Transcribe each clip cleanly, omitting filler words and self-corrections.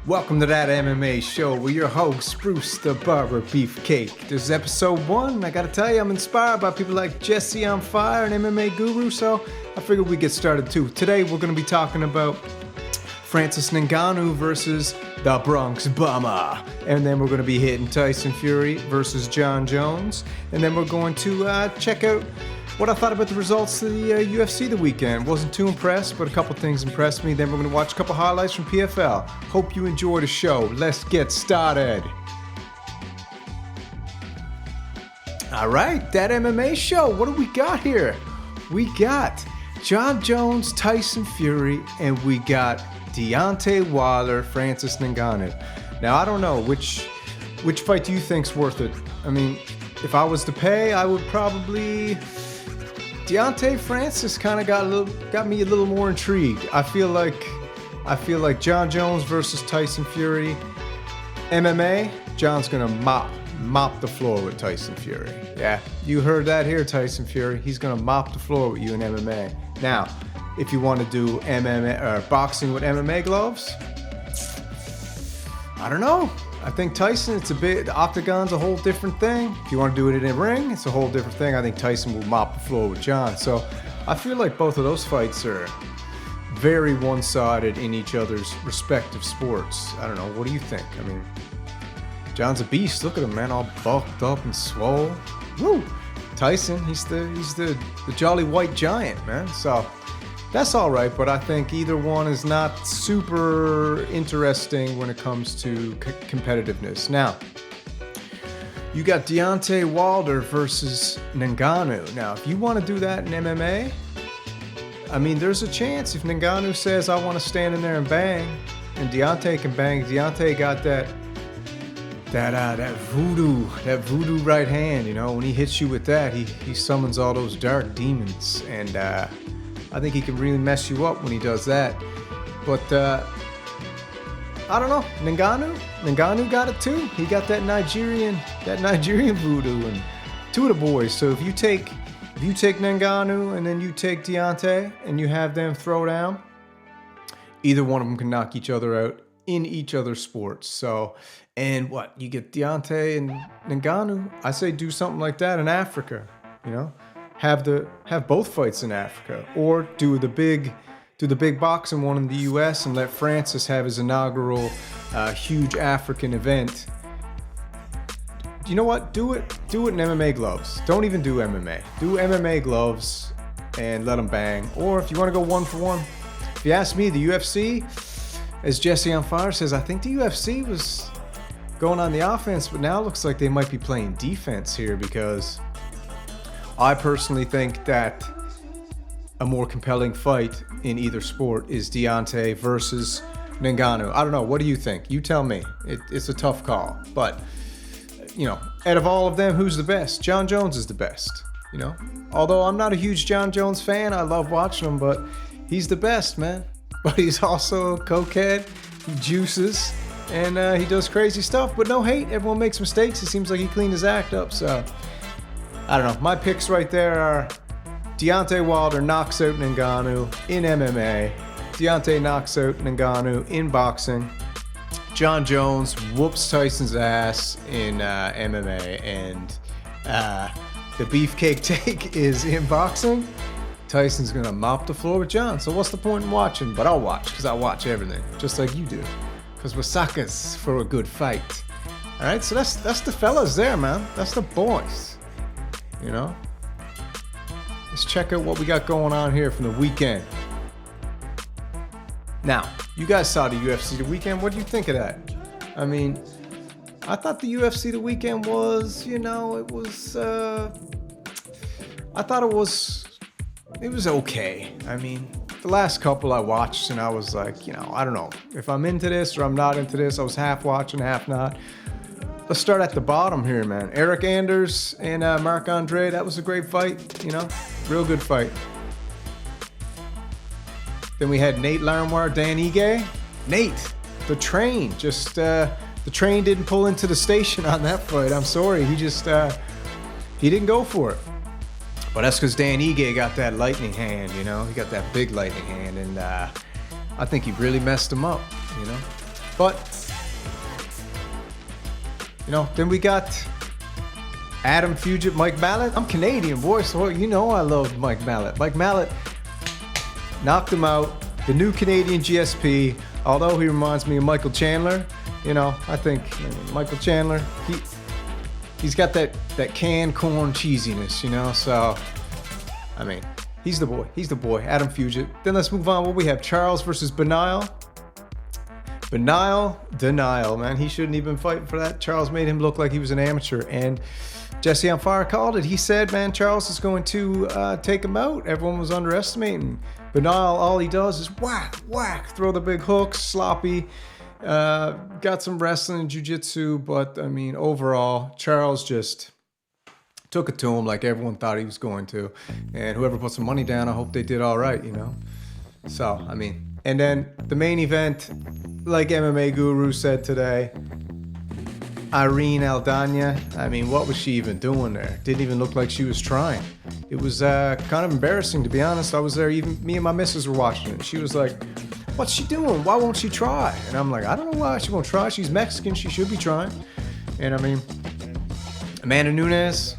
Welcome to That MMA Show with your host, Bruce the Barber Beefcake. This is episode 1. I gotta tell you, I'm inspired by people like Jesse on Fire and MMA-Guru, so I figured we'd get started too. Today, we're gonna be talking about Francis Ngannou versus the Bronx Bomber. And then we're gonna be hitting Tyson Fury versus Jon Jones. And then we're going to check out what I thought about the results of the UFC the weekend. Wasn't too impressed, but a couple things impressed me. Then we're going to watch a couple highlights from PFL. Hope you enjoy the show. Let's get started. All right, That MMA Show. What do we got here? We got Jon Jones, Tyson Fury, and we got Deontay Wilder, Francis Ngannou. Now, I don't know, which fight do you think's worth it? I mean, if I was to pay, I would probably... Deontay Francis kind of got me a little more intrigued. I feel like Jon Jones versus Tyson Fury. MMA, Jon's gonna mop the floor with Tyson Fury. Yeah, you heard that here, Tyson Fury. He's gonna mop the floor with you in MMA. Now, if you want to do MMA or boxing with MMA gloves, I don't know. I think Tyson, the octagon's a whole different thing. If you want to do it in a ring, it's a whole different thing. I think Tyson will mop the floor with Jon. So I feel like both of those fights are very one-sided in each other's respective sports. I don't know. What do you think? I mean, Jon's a beast. Look at him, man, all bulked up and swole. Woo! Tyson, he's the jolly white giant, man. So that's all right, but I think either one is not super interesting when it comes to competitiveness. Now, you got Deontay Wilder versus Ngannou. Now, if you want to do that in MMA, I mean, there's a chance if Ngannou says, I want to stand in there and bang, and Deontay can bang. Deontay got that voodoo right hand, you know. When he hits you with that, he summons all those dark demons, and I think he can really mess you up when he does that. But I don't know. Ngannou got it too. He got that Nigerian voodoo, and two of the boys. So if you take Ngannou and then you take Deontay and you have them throw down, either one of them can knock each other out in each other's sports. So, and what, you get Deontay and Ngannou, I say do something like that in Africa, you know. Have both fights in Africa, or do the big boxing one in the US and let Francis have his inaugural huge African event. You know what? Do it in MMA gloves. Don't even do MMA. Do MMA gloves and let them bang. Or if you want to go 1-for-1, if you ask me, the UFC, as Jesse on Fire says, I think the UFC was going on the offense, but now it looks like they might be playing defense here, because I personally think that a more compelling fight in either sport is Deontay versus Ngannou. I don't know. What do you think? You tell me. It's a tough call. But, you know, out of all of them, who's the best? Jon Jones is the best, you know. Although I'm not a huge Jon Jones fan. I love watching him, but he's the best, man. But he's also a cokehead. He juices, and he does crazy stuff. But no hate. Everyone makes mistakes. It seems like he cleaned his act up, so I don't know. My picks right there are Deontay Wilder knocks out Ngannou in MMA. Deontay knocks out Ngannou in boxing. Jon Jones whoops Tyson's ass in MMA. And the beefcake take is in boxing. Tyson's going to mop the floor with Jon. So what's the point in watching? But I'll watch, because I watch everything, just like you do. Because we're suckers for a good fight. All right, so that's the fellas there, man. That's the boys. You know, let's check out what we got going on here from the weekend. Now, you guys saw the UFC the weekend. What do you think of that? I mean, I thought the UFC the weekend was, you know, it was, I thought it was okay. I mean, the last couple I watched and I was like, you know, I don't know if I'm into this or I'm not into this. I was half watching, half not. Let's start at the bottom here, man. Eric Anders and Marc Andre, that was a great fight, you know, real good fight. Then we had Nate Larmoire, Dan Ige. Nate, the train, the train didn't pull into the station on that fight. I'm sorry, he didn't go for it. But that's because Dan Ige got that lightning hand, you know, he got that big lightning hand, and I think he really messed him up, you know. But, then we got Adam Fugit, Mike Mallet. I'm Canadian, boy, so I love Mike Mallet. Mike Mallet knocked him out. The new Canadian GSP, although he reminds me of Michael Chandler, I think Michael Chandler, he's got that canned corn cheesiness, so, he's the boy. He's the boy, Adam Fugit. Then let's move on. What we have, Charles versus Benile. Denial, man. He shouldn't even fight for that. Charles made him look like he was an amateur, and Jesse on Fire called it. He said, man, Charles is going to take him out. Everyone was underestimating. Benile, all he does is whack, whack, throw the big hooks, sloppy. Got some wrestling and jiu-jitsu, but, overall, Charles just took it to him like everyone thought he was going to. And whoever put some money down, I hope they did all right, So, and then the main event, like MMA Guru said today, Irene Aldana, what was she even doing there? Didn't even look like she was trying. It was kind of embarrassing, to be honest. I was there, even me and my missus were watching it. She was like, what's she doing? Why won't she try? And I'm like, I don't know why she won't try. She's Mexican. She should be trying. And Amanda Nunes,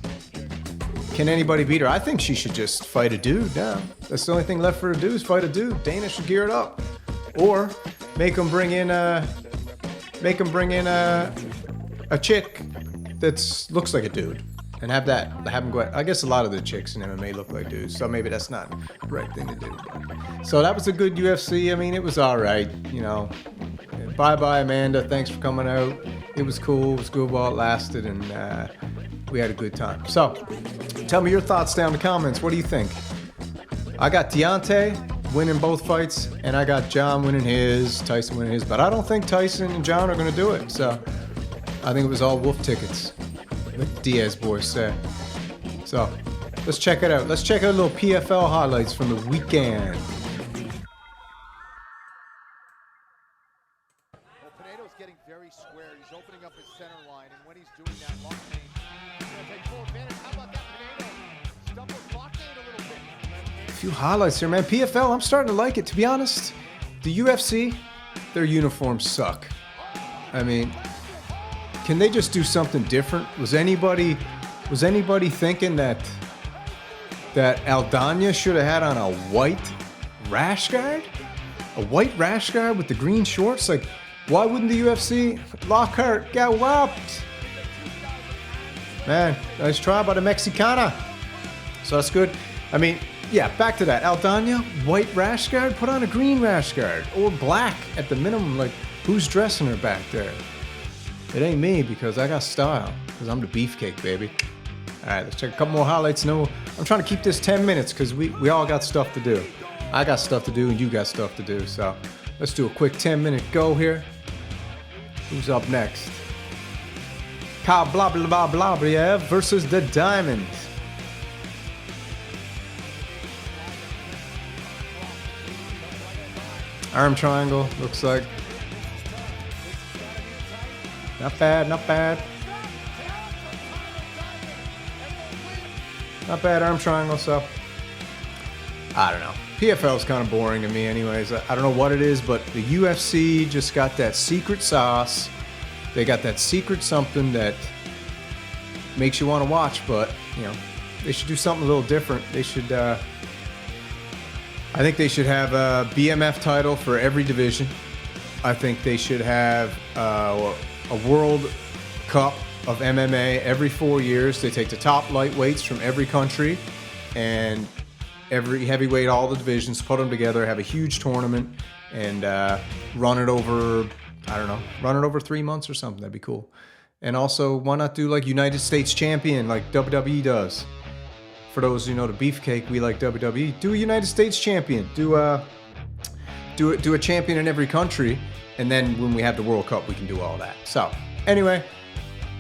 can anybody beat her? I think she should just fight a dude now. That's the only thing left for her to do is fight a dude. Dana should gear it up. Or make him bring in a chick that looks like a dude. And have him go. I guess a lot of the chicks in MMA look like dudes, so maybe that's not the right thing to do. So that was a good UFC. It was all right, Bye-bye, Amanda. Thanks for coming out. It was cool. It was good while it lasted, and we had a good time. So, tell me your thoughts down in the comments. What do you think? I got Deontay winning both fights, and I got John winning his, Tyson winning his, but I don't think Tyson and John are going to do it, so I think it was all wolf tickets, like Diaz boys said. So, let's check it out. Let's check out a little PFL highlights from the weekend. Getting very square. He's opening up his center line, and when he's doing that, Lockney is going to take full advantage. How about that, Pinedo? Stumbles Lockney a little bit. A few highlights here, man. PFL, I'm starting to like it, to be honest. The UFC, their uniforms suck. Can they just do something different? Was anybody thinking that Aldana should have had on a white rash guard? A white rash guard with the green shorts? Like, why wouldn't the UFC? Lockhart got whopped. Man, nice try by the Mexicana. So that's good. Back to that. Aldana, white rash guard, put on a green rash guard. Or black at the minimum. Like, who's dressing her back there? It ain't me, because I got style. Because I'm the beefcake, baby. All right, let's check a couple more highlights. No, I'm trying to keep this 10 minutes because we all got stuff to do. I got stuff to do and you got stuff to do. So let's do a quick 10-minute go here. Who's up next? Kyle Blablablablabiev versus the Diamond. Arm triangle, looks like. Not bad, not bad. Not bad arm triangle, so. I don't know. PFL is kind of boring to me anyways. I don't know what it is, but the UFC just got that secret sauce. They got that secret something that makes you want to watch, but, they should do something a little different. They should, I think they should have a BMF title for every division. I think they should have a World Cup of MMA every 4 years. They take the top lightweights from every country and every heavyweight, all the divisions, put them together, have a huge tournament, and run it over, run it over 3 months or something. That'd be cool. And also, why not do like United States champion like WWE does? For those who know the beefcake, we like WWE. Do a United States champion. Do a champion in every country. And then when we have the World Cup, we can do all that. So, anyway,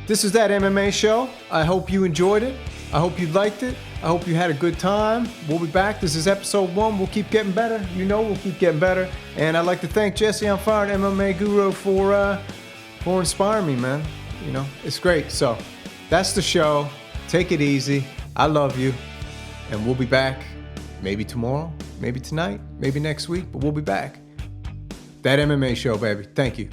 this is That MMA Show. I hope you enjoyed it. I hope you liked it. I hope you had a good time. We'll be back. This is episode 1. We'll keep getting better. We'll keep getting better. And I'd like to thank Jesse on Fire and MMA Guru for inspiring me, man. It's great. So, that's the show. Take it easy. I love you. And we'll be back maybe tomorrow, maybe tonight, maybe next week, but we'll be back. That MMA Show, baby. Thank you.